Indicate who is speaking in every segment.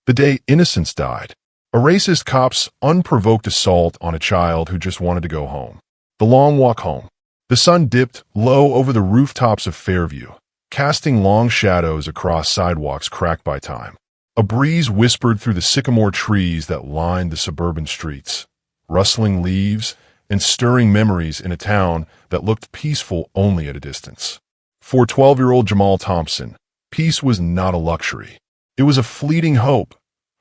Speaker 1: The day Innocence died. A racist cop's unprovoked assault on a child who just wanted to go home. The long walk home. The sun dipped low over the rooftops of Fairview, casting long shadows across sidewalks cracked by time. A breeze whispered through the sycamore trees that lined the suburban streets, rustling leaves and stirring memories in a town that looked peaceful only at a distance. For 12-year-old Jamal Thompson, peace was not a luxury. It was a fleeting hope,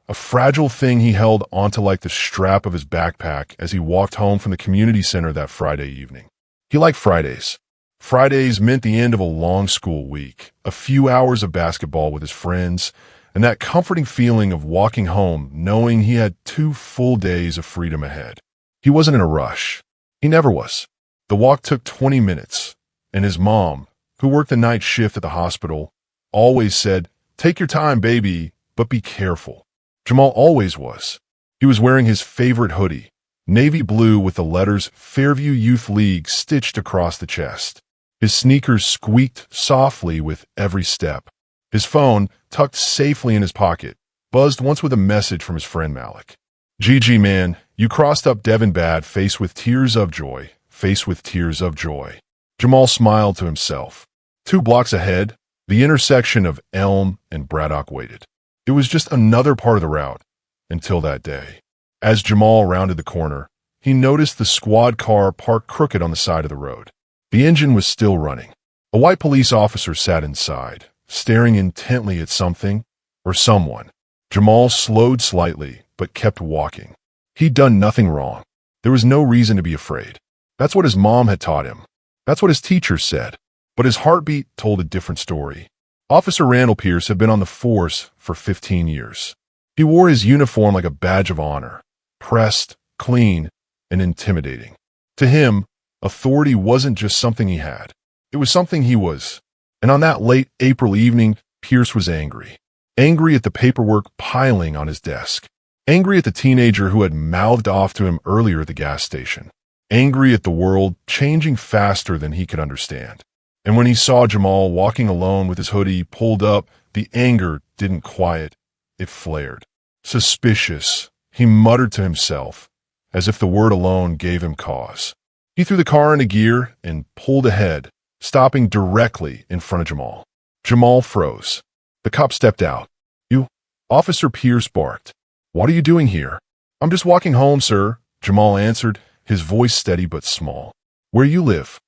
Speaker 1: a fragile thing he held onto like the strap of his backpack as he walked home from the community center that Friday evening. He liked Fridays. Fridays meant the end of a long school week, a few hours of basketball with his friends, and that comforting feeling of walking home knowing he had 2 full days of freedom ahead. He wasn't in a rush. He never was. The walk took 20 minutes, and his mom, who worked the night shift at the hospital, always said, "Take your time, baby, but be careful." Jamal always was. He was wearing his favorite hoodie, navy blue with the letters Fairview Youth League stitched across the chest. His sneakers squeaked softly with every step. His phone, tucked safely in his pocket, buzzed once with a message from his friend Malik. "GG man, you crossed up Devon bad, face with tears of joy, face with tears of joy." Jamal smiled to himself. 2 blocks ahead, the intersection of Elm and Braddock waited. It was just another part of the route, until that day. As Jamal rounded the corner, he noticed the squad car parked crooked on the side of the road. The engine was still running. A white police officer sat inside, staring intently at something or someone. Jamal slowed slightly, but kept walking. He'd done nothing wrong. There was no reason to be afraid. That's what his mom had taught him. That's what his teachers said. But his heartbeat told a different story. Officer Randall Pierce had been on the force for 15 years. He wore his uniform like a badge of honor, pressed, clean, and intimidating. To him, authority wasn't just something he had. It was something he was. And on that late April evening, Pierce was angry. Angry at the paperwork piling on his desk. Angry at the teenager who had mouthed off to him earlier at the gas station. Angry at the world changing faster than he could understand. And when he saw Jamal walking alone with his hoodie pulled up, the anger didn't quiet. It flared. Suspicious, he muttered to himself, as if the word alone gave him cause. He threw the car into gear and pulled ahead, stopping directly in front of Jamal. Jamal froze. The cop stepped out. "You?" Officer Pierce barked. "What are you doing here?" "I'm just walking home, sir," Jamal answered, his voice steady but small. "Where you live?"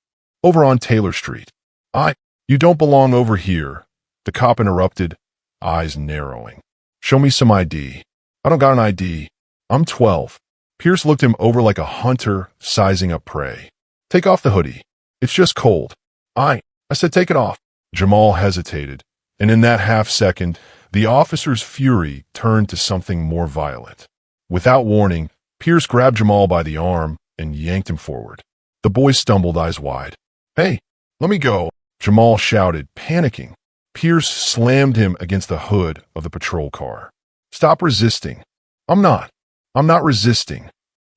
Speaker 1: "Over on Taylor Street." You don't belong over here," the cop interrupted, eyes narrowing. "Show me some ID." "I don't got an ID. I'm 12. Pierce looked him over like a hunter sizing up prey. "Take off the hoodie. It's just cold." I said take it off." Jamal hesitated, and in that half-second, the officer's fury turned to something more violent. Without warning, Pierce grabbed Jamal by the arm and yanked him forward. The boy stumbled, eyes wide. "Hey, let me go," Jamal shouted, panicking. Pierce slammed him against the hood of the patrol car. "Stop resisting." I'm not resisting."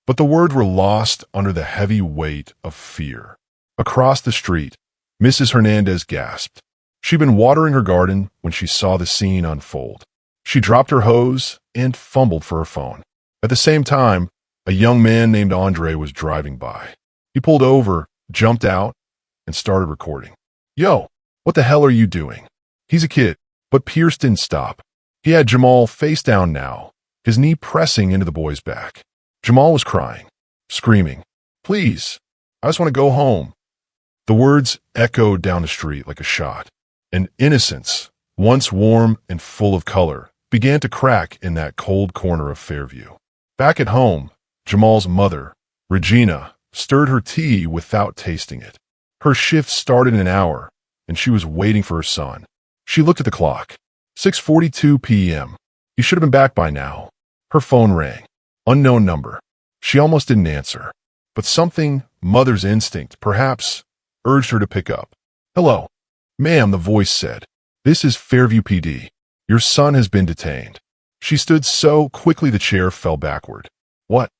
Speaker 1: But the words were lost under the heavy weight of fear. Across the street, Mrs. Hernandez gasped. She'd been watering her garden when she saw the scene unfold. She dropped her hose and fumbled for her phone. At the same time, a young man named Andre was driving by. He pulled over, jumped out, and started recording. "Yo, what the hell are you doing?" He's a kid, but Pierce didn't stop. He had Jamal face down now, his knee pressing into the boy's back. Jamal was crying, screaming, "Please, I just want to go home." The words echoed down the street like a shot, and innocence, once warm and full of color, began to crack in that cold corner of Fairview. Back at home, Jamal's mother, Regina, stirred her tea without tasting it. Her shift started in an hour, and she was waiting for her son. She looked at the clock. 6:42 p.m. He should have been back by now. Her phone rang. Unknown number. She almost didn't answer. But something, mother's instinct, perhaps, urged her to pick up. "Hello." "Ma'am," the voice said. "This is Fairview PD. Your son has been detained." She stood so quickly the chair fell backward. What?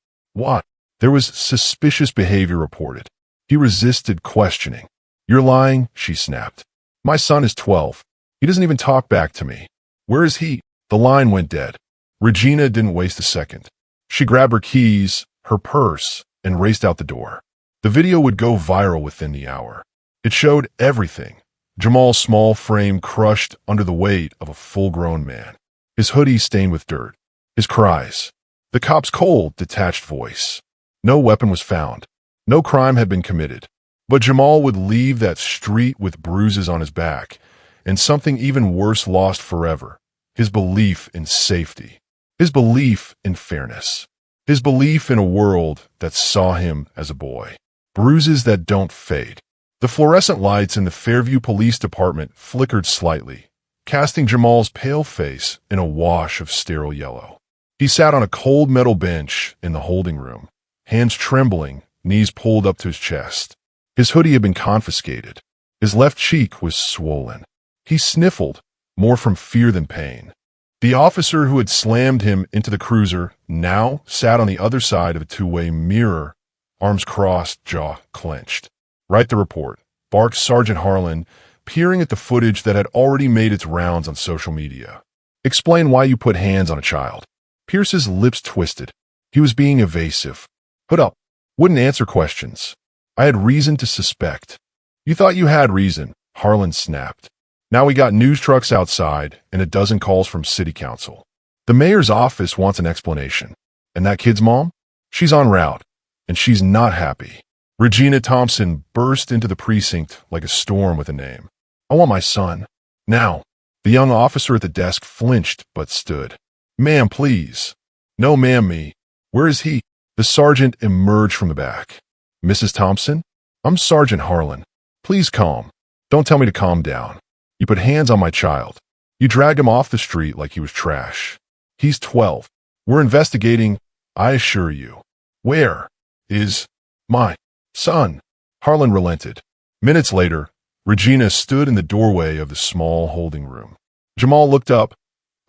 Speaker 1: There was suspicious behavior reported. He resisted questioning. "You're lying," she snapped. "My son is 12. He doesn't even talk back to me." "Where is he?" The line went dead. Regina didn't waste a second. She grabbed her keys, her purse, and raced out the door. The video would go viral within the hour. It showed everything. Jamal's small frame crushed under the weight of a full-grown man. His hoodie stained with dirt. His cries. The cop's cold, detached voice. No weapon was found. No crime had been committed. But Jamal would leave that street with bruises on his back, and something even worse lost forever. His belief in safety. His belief in fairness. His belief in a world that saw him as a boy. Bruises that don't fade. The fluorescent lights in the Fairview Police Department flickered slightly, casting Jamal's pale face in a wash of sterile yellow. He sat on a cold metal bench in the holding room, hands trembling, knees pulled up to his chest. His hoodie had been confiscated. His left cheek was swollen. He sniffled, more from fear than pain. The officer who had slammed him into the cruiser now sat on the other side of a two-way mirror, arms crossed, jaw clenched. "Write the report," barked Sergeant Harlan, peering at the footage that had already made its rounds on social media. "Explain why you put hands on a child." Pierce's lips twisted. He was being evasive. "Put up. Wouldn't answer questions. I had reason to suspect." "You thought you had reason," Harlan snapped. "Now we got news trucks outside and a dozen calls from city council. The mayor's office wants an explanation. And that kid's mom? She's en route, and she's not happy." Regina Thompson burst into the precinct like a storm with a name. "I want my son. Now." The young officer at the desk flinched but stood. "Ma'am, please." "No, ma'am, me. Where is he?" The sergeant emerged from the back. "Mrs. Thompson? I'm Sergeant Harlan. Please calm. Don't tell me to calm down. You put hands on my child. You dragged him off the street like he was trash. He's 12. We're investigating, I assure you. Where is my son?" Harlan relented. Minutes later, Regina stood in the doorway of the small holding room. Jamal looked up,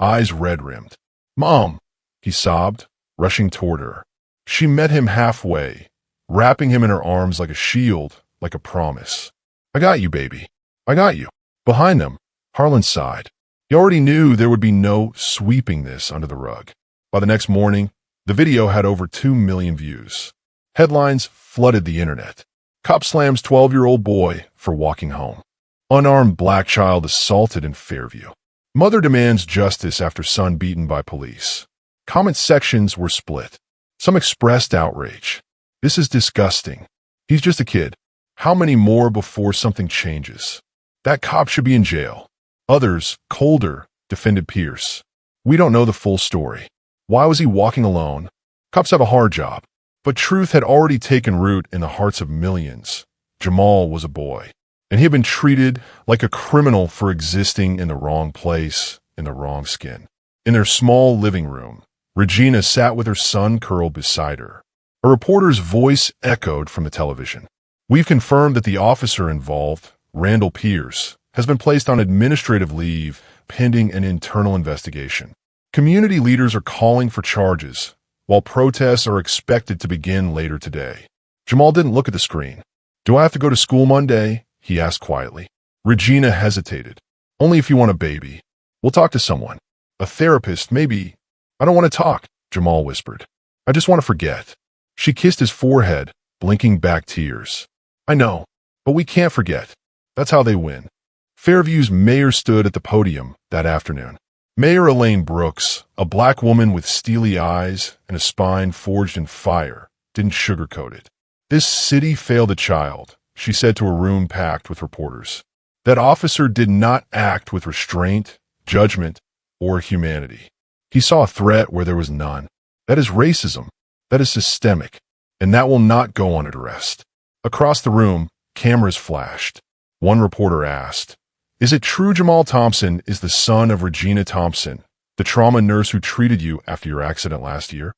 Speaker 1: eyes red-rimmed. "Mom," he sobbed, rushing toward her. She met him halfway, wrapping him in her arms like a shield, like a promise. "I got you, baby. I got you." Behind them, Harlan sighed. He already knew there would be no sweeping this under the rug. By the next morning, the video had over 2 million views. Headlines flooded the internet. Cop slams 12-year-old boy for walking home. Unarmed black child assaulted in Fairview. Mother demands justice after son beaten by police. Comment sections were split. Some expressed outrage. "This is disgusting. He's just a kid. How many more before something changes? That cop should be in jail." Others, colder, defended Pierce. "We don't know the full story. Why was he walking alone? Cops have a hard job." But truth had already taken root in the hearts of millions. Jamal was a boy, and he had been treated like a criminal for existing in the wrong place, in the wrong skin. In their small living room, Regina sat with her son curled beside her. A reporter's voice echoed from the television. "We've confirmed that the officer involved, Randall Pierce, has been placed on administrative leave pending an internal investigation. Community leaders are calling for charges, while protests are expected to begin later today." Jamal didn't look at the screen. "Do I have to go to school Monday?" he asked quietly. Regina hesitated. "Only if you want a baby. We'll talk to someone. A therapist, maybe." "I don't want to talk," Jamal whispered. "I just want to forget." She kissed his forehead, blinking back tears. "I know, but we can't forget. That's how they win." Fairview's mayor stood at the podium that afternoon. Mayor Elaine Brooks, a black woman with steely eyes and a spine forged in fire, didn't sugarcoat it. "This city failed a child," she said to a room packed with reporters. "That officer did not act with restraint, judgment, or humanity. He saw a threat where there was none. That is racism. That is systemic. And that will not go unaddressed." Across the room, cameras flashed. One reporter asked, "Is it true Jamal Thompson is the son of Regina Thompson, the trauma nurse who treated you after your accident last year?"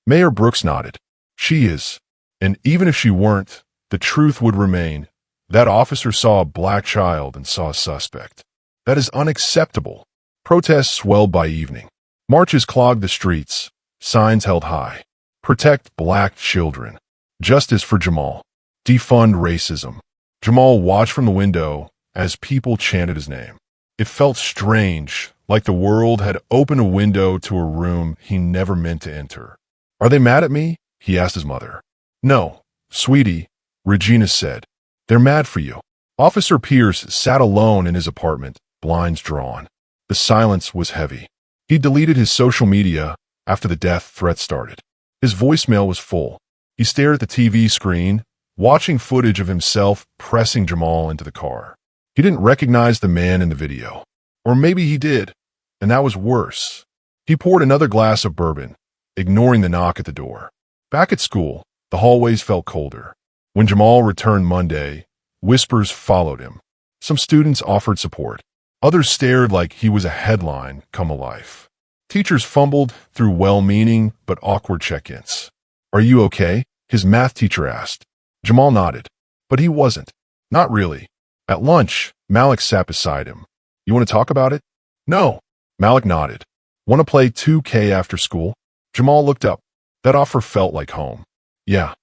Speaker 1: Mayor Brooks nodded. "She is. And even if she weren't, the truth would remain. That officer saw a black child and saw a suspect. That is unacceptable." Protests swelled by evening. Marches clogged the streets. Signs held high. "Protect black children. Justice for Jamal. Defund racism." Jamal watched from the window as people chanted his name. It felt strange, like the world had opened a window to a room he never meant to enter. "Are they mad at me?" he asked his mother. "No, sweetie," Regina said. "They're mad for you." Officer Pierce sat alone in his apartment, blinds drawn. The silence was heavy. He deleted his social media after the death threat started. His voicemail was full. He stared at the TV screen, watching footage of himself pressing Jamal into the car. He didn't recognize the man in the video. Or maybe he did, and that was worse. He poured another glass of bourbon, ignoring the knock at the door. Back at school, the hallways felt colder. When Jamal returned Monday, whispers followed him. Some students offered support. Others stared like he was a headline come alive. Teachers fumbled through well-meaning but awkward check-ins. "Are you okay?" his math teacher asked. Jamal nodded, but he wasn't. Not really. At lunch, Malik sat beside him. "You want to talk about it?" "No." Malik nodded. "Want to play 2K after school?" Jamal looked up. That offer felt like home. "Yeah."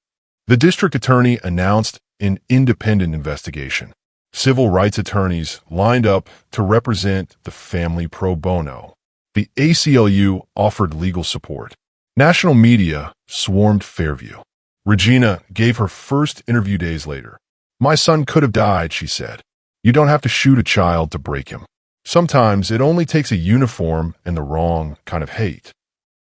Speaker 1: The district attorney announced an independent investigation. Civil rights attorneys lined up to represent the family pro bono. The ACLU offered legal support. National media swarmed Fairview. Regina gave her first interview days later. "My son could have died," she said. "You don't have to shoot a child to break him. Sometimes it only takes a uniform and the wrong kind of hate."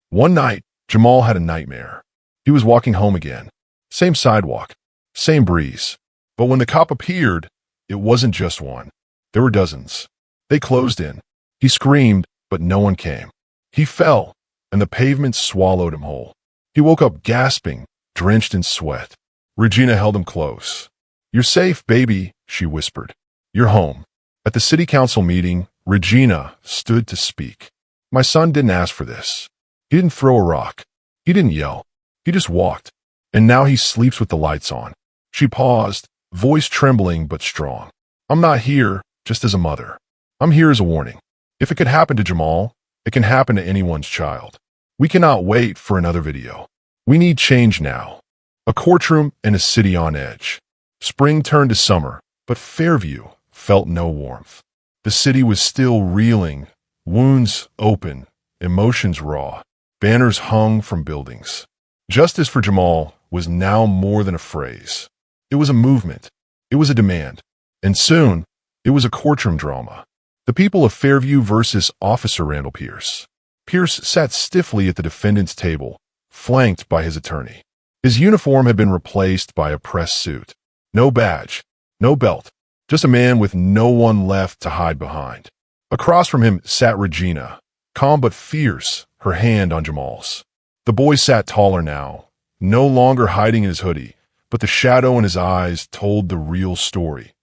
Speaker 1: One night, Jamal had a nightmare. He was walking home again. Same sidewalk, same breeze. But when the cop appeared, it wasn't just one. There were dozens. They closed in. He screamed, but no one came. He fell, and the pavement swallowed him whole. He woke up gasping, drenched in sweat. Regina held him close. "You're safe, baby," she whispered. "You're home." At the city council meeting, Regina stood to speak. "My son didn't ask for this. He didn't throw a rock. He didn't yell. He just walked. And now he sleeps with the lights on." She paused, voice trembling but strong. "I'm not here just as a mother. I'm here as a warning. If it could happen to Jamal, it can happen to anyone's child. We cannot wait for another video. We need change now." A courtroom and a city on edge. Spring turned to summer, but Fairview felt no warmth. The city was still reeling, wounds open, emotions raw. Banners hung from buildings. Justice for Jamal was now more than a phrase. It was a movement. It was a demand. And soon, it was a courtroom drama. The people of Fairview versus Officer Randall Pierce. Pierce sat stiffly at the defendant's table, flanked by his attorney. His uniform had been replaced by a press suit. No badge, no belt, just a man with no one left to hide behind. Across from him sat Regina, calm but fierce, her hand on Jamal's. The boy sat taller now, no longer hiding in his hoodie, but the shadow in his eyes told the real story.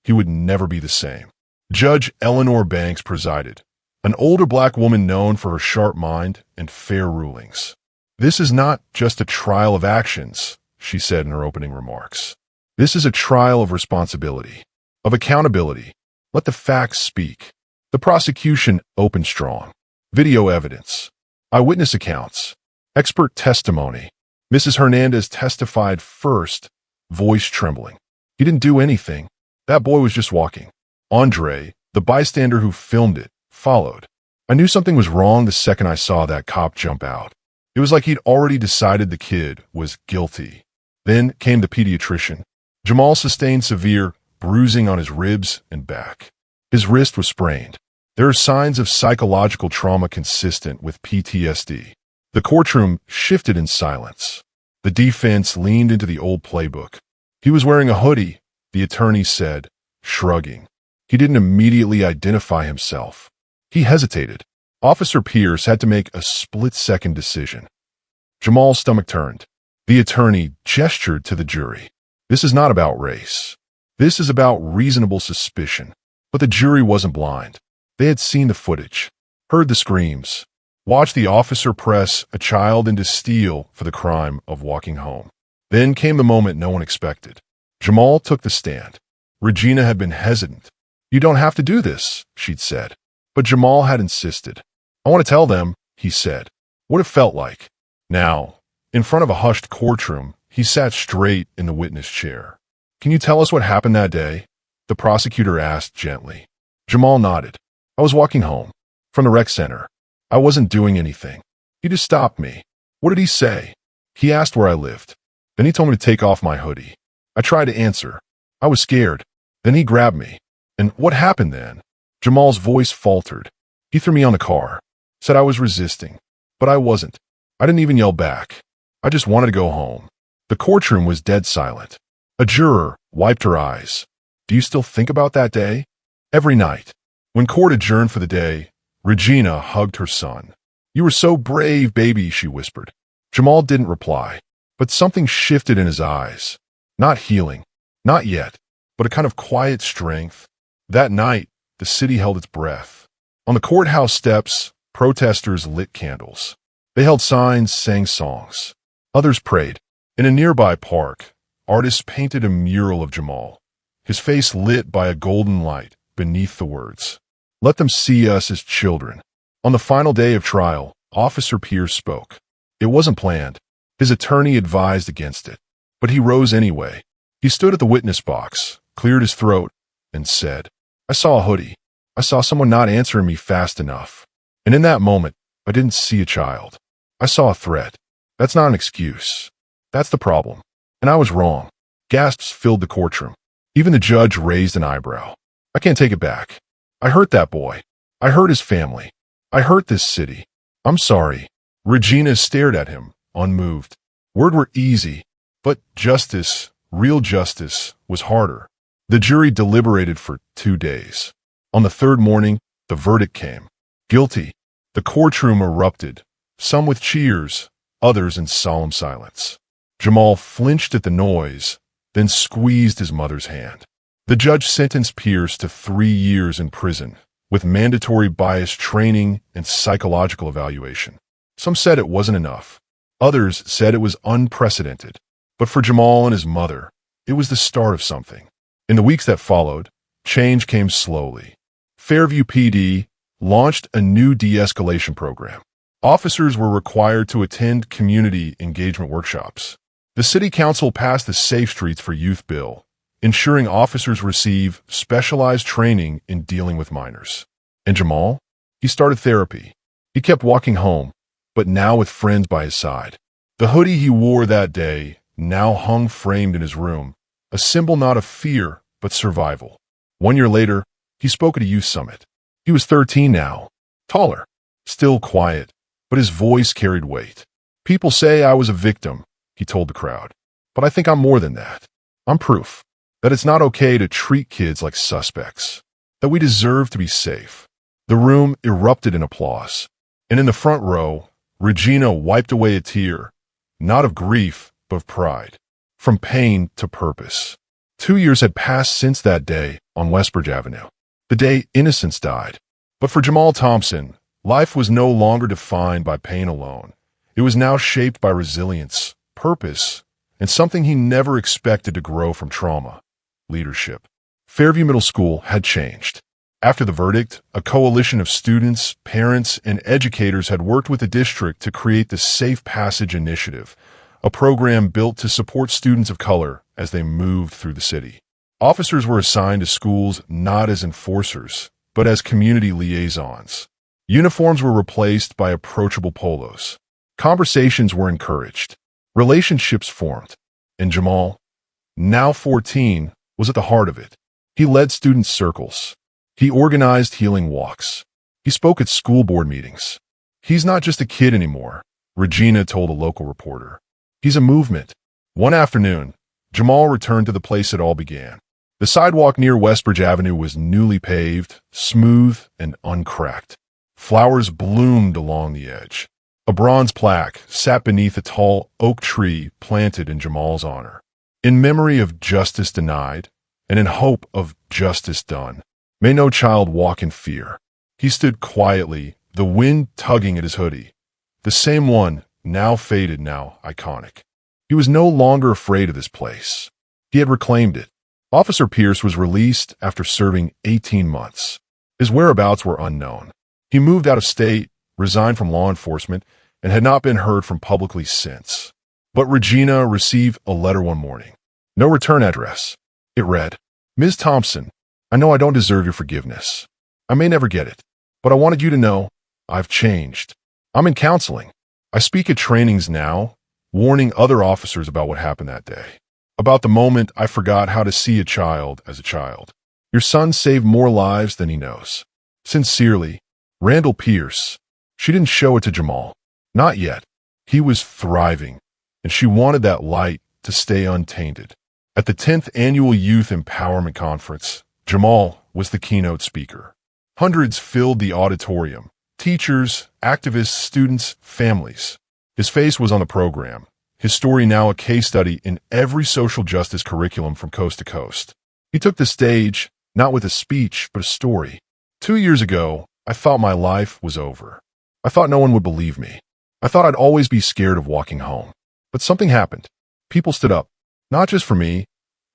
Speaker 1: He would never be the same. Judge Eleanor Banks presided, an older black woman known for her sharp mind and fair rulings. "This is not just a trial of actions," she said in her opening remarks. "This is a trial of responsibility, of accountability. Let the facts speak." The prosecution opened strong. Video evidence, eyewitness accounts, expert testimony. Mrs. Hernandez testified first, voice trembling. "He didn't do anything. That boy was just walking." Andre, the bystander who filmed it, followed. "I knew something was wrong the second I saw that cop jump out. It was like he'd already decided the kid was guilty." Then came the pediatrician. Jamal sustained severe bruising on his ribs and back. His wrist was sprained. There are signs of psychological trauma consistent with PTSD. The courtroom shifted in silence. The defense leaned into the old playbook. "He was wearing a hoodie," the attorney said, shrugging. He didn't immediately identify himself. He hesitated. Officer Pierce had to make a split-second decision. Jamal's stomach turned. The attorney gestured to the jury. "This is not about race. This is about reasonable suspicion." But the jury wasn't blind. They had seen the footage, heard the screams, watched the officer press a child into steel for the crime of walking home. Then came the moment no one expected. Jamal took the stand. Regina had been hesitant. "You don't have to do this," she'd said. But Jamal had insisted. "I want to tell them," he said, "what it felt like." Now, in front of a hushed courtroom, he sat straight in the witness chair. "Can you tell us what happened that day?" the prosecutor asked gently. Jamal nodded. I was walking home from the rec center. I wasn't doing anything. He just stopped me. What did he say? He asked where I lived. Then he told me to take off my hoodie. I tried to answer. I was scared. Then he grabbed me. And what happened then? Jamal's voice faltered. He threw me on the car, said I was resisting. But I wasn't. I didn't even yell back. I just wanted to go home. The courtroom was dead silent. A juror wiped her eyes. Do you still think about that day? Every night. When court adjourned for the day, Regina hugged her son. You were so brave, baby, she whispered. Jamal didn't reply, but something shifted in his eyes. Not healing, not yet, but a kind of quiet strength. That night, the city held its breath. On the courthouse steps, protesters lit candles. They held signs, sang songs. Others prayed. In a nearby park, artists painted a mural of Jamal, his face lit by a golden light beneath the words, "Let them see us as children." On the final day of trial, Officer Pierce spoke. It wasn't planned. His attorney advised against it. But he rose anyway. He stood at the witness box, cleared his throat, and said, I saw a hoodie. I saw someone not answering me fast enough. And in that moment, I didn't see a child. I saw a threat. That's not an excuse. That's the problem. And I was wrong. Gasps filled the courtroom. Even the judge raised an eyebrow. I can't take it back. I hurt that boy. I hurt his family. I hurt this city. I'm sorry. Regina stared at him, unmoved. Words were easy, but justice, real justice, was harder. The jury deliberated for 2 days. On the third morning, the verdict came. Guilty. The courtroom erupted, some with cheers, others in solemn silence. Jamal flinched at the noise, then squeezed his mother's hand. The judge sentenced Pierce to 3 years in prison, with mandatory bias training and psychological evaluation. Some said it wasn't enough. Others said it was unprecedented. But for Jamal and his mother, it was the start of something. In the weeks that followed, change came slowly. Fairview PD launched a new de-escalation program. Officers were required to attend community engagement workshops. The city council passed the Safe Streets for Youth bill, ensuring officers receive specialized training in dealing with minors. And Jamal? He started therapy. He kept walking home, but now with friends by his side. The hoodie he wore that day now hung framed in his room, a symbol not of fear, but survival. 1 year later, he spoke at a youth summit. He was 13 now, taller, still quiet, but his voice carried weight. People say I was a victim, he told the crowd, but I think I'm more than that. I'm proof that it's not okay to treat kids like suspects, that we deserve to be safe. The room erupted in applause, and in the front row, Regina wiped away a tear, not of grief, but of pride, from pain to purpose. 2 years had passed since that day on Westbridge Avenue, the day Innocence died. But for Jamal Thompson, life was no longer defined by pain alone. It was now shaped by resilience, purpose, and something he never expected to grow from trauma: leadership. Fairview Middle School had changed. After the verdict, a coalition of students, parents, and educators had worked with the district to create the Safe Passage Initiative, a program built to support students of color as they moved through the city. Officers were assigned to schools not as enforcers, but as community liaisons. Uniforms were replaced by approachable polos. Conversations were encouraged. Relationships formed. And Jamal, now 14, was at the heart of it. He led student circles. He organized healing walks. He spoke at school board meetings. He's not just a kid anymore, Regina told a local reporter. He's a movement. One afternoon, Jamal returned to the place it all began. The sidewalk near Westbridge Avenue was newly paved, smooth, and uncracked. Flowers bloomed along the edge. A bronze plaque sat beneath a tall oak tree planted in Jamal's honor. In memory of justice denied, and in hope of justice done, may no child walk in fear. He stood quietly, the wind tugging at his hoodie. The same one, now faded, now iconic. He was no longer afraid of this place. He had reclaimed it. Officer Pierce was released after serving 18 months. His whereabouts were unknown. He moved out of state, resigned from law enforcement, and had not been heard from publicly since. But Regina received a letter one morning. No return address. It read, Ms. Thompson, I know I don't deserve your forgiveness. I may never get it. But I wanted you to know I've changed. I'm in counseling. I speak at trainings now, warning other officers about what happened that day. About the moment I forgot how to see a child as a child. Your son saved more lives than he knows. Sincerely, Randall Pierce. She didn't show it to Jamal. Not yet. He was thriving, and she wanted that light to stay untainted. At the 10th Annual Youth Empowerment Conference, Jamal was the keynote speaker. Hundreds filled the auditorium. Teachers, activists, students, families. His face was on the program. His story now a case study in every social justice curriculum from coast to coast. He took the stage, not with a speech, but a story. 2 years ago, I thought my life was over. I thought no one would believe me. I thought I'd always be scared of walking home. But something happened. People stood up, not just for me,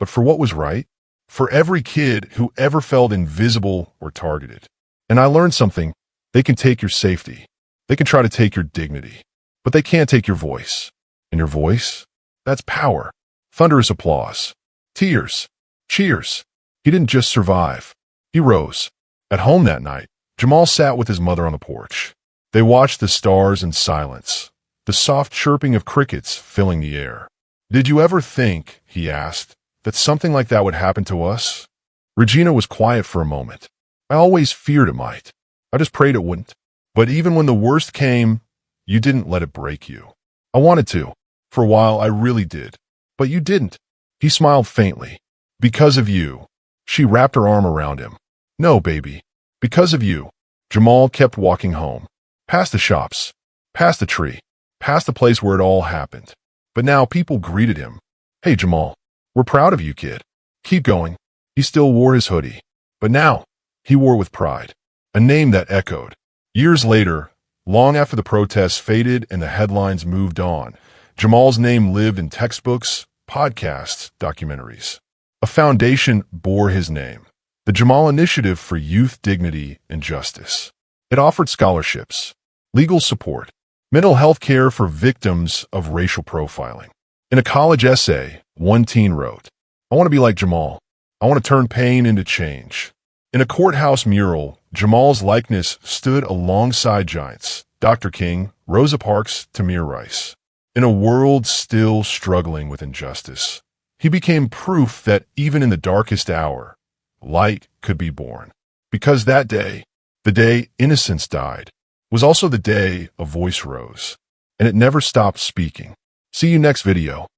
Speaker 1: but for what was right, for every kid who ever felt invisible or targeted. And I learned something. They can take your safety. They can try to take your dignity. But they can't take your voice. And your voice? That's power. Thunderous applause. Tears. Cheers. He didn't just survive. He rose. At home that night, Jamal sat with his mother on the porch. They watched the stars in silence, the soft chirping of crickets filling the air. Did you ever think, he asked, that something like that would happen to us? Regina was quiet for a moment. I always feared it might. I just prayed it wouldn't. But even when the worst came, you didn't let it break you. I wanted to. For a while, I really did. But you didn't. He smiled faintly. Because of you. She wrapped her arm around him. No, baby. Because of you. Jamal kept walking home. Past the shops. Past the tree. Past the place where it all happened. But now people greeted him. Hey, Jamal. We're proud of you, kid. Keep going. He still wore his hoodie. But now, he wore with pride. A name that echoed. Years later, long after the protests faded and the headlines moved on, Jamal's name lived in textbooks, podcasts, documentaries. A foundation bore his name, the Jamal Initiative for Youth Dignity and Justice. It offered scholarships, legal support, mental health care for victims of racial profiling. In a college essay, one teen wrote, "I want to be like Jamal. I want to turn pain into change." In a courthouse mural, Jamal's likeness stood alongside giants, Dr. King, Rosa Parks, Tamir Rice. In a world still struggling with injustice, he became proof that even in the darkest hour, light could be born. Because that day, the day Innocence died, was also the day a voice rose, and it never stopped speaking. See you next video.